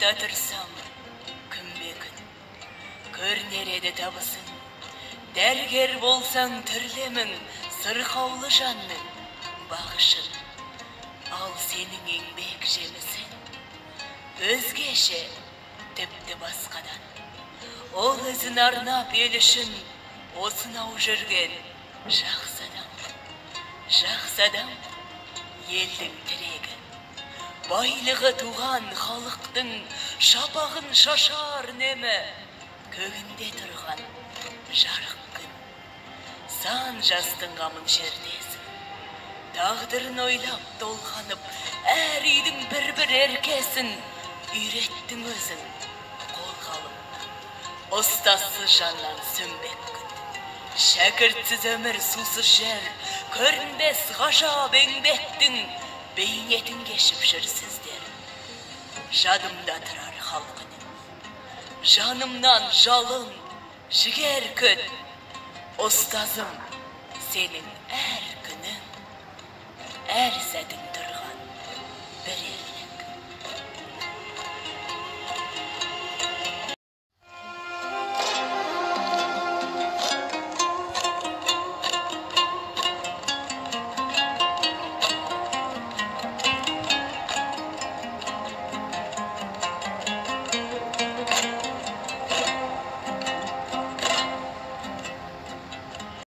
жадымда тұрсам, күнбе-күн көрінер еді табысың. Дәргер болсаң түрлемің, сырқаулы жанның бағышын. Ал сенің еңбек жемісін, өзгеше тіпті басқадан. Ол өзін арнап ел үшін осынау жүрген жақсы адам. Жақсы адам елдің тірегі. Байлығы туған халықтың шапағын шашар немі, көгінде тұрған жарық күн. Сан жастың қамын шертесің, тағдырын ойлап толғанып, әр үйдің бір-бір еркесін үйреттің өзің қолға алып. Ұстассыз жаннан сөнбек күн, шәкіртсіз өмір сусыз жер, көрінбес ғажап еңбектің бейнетін кешіп жүрсіздер. Жадымда тұрар халқының, жанымнан жалын, жігер күн. Ұстазым сенің әр күнің, әр сәтің тұрған бір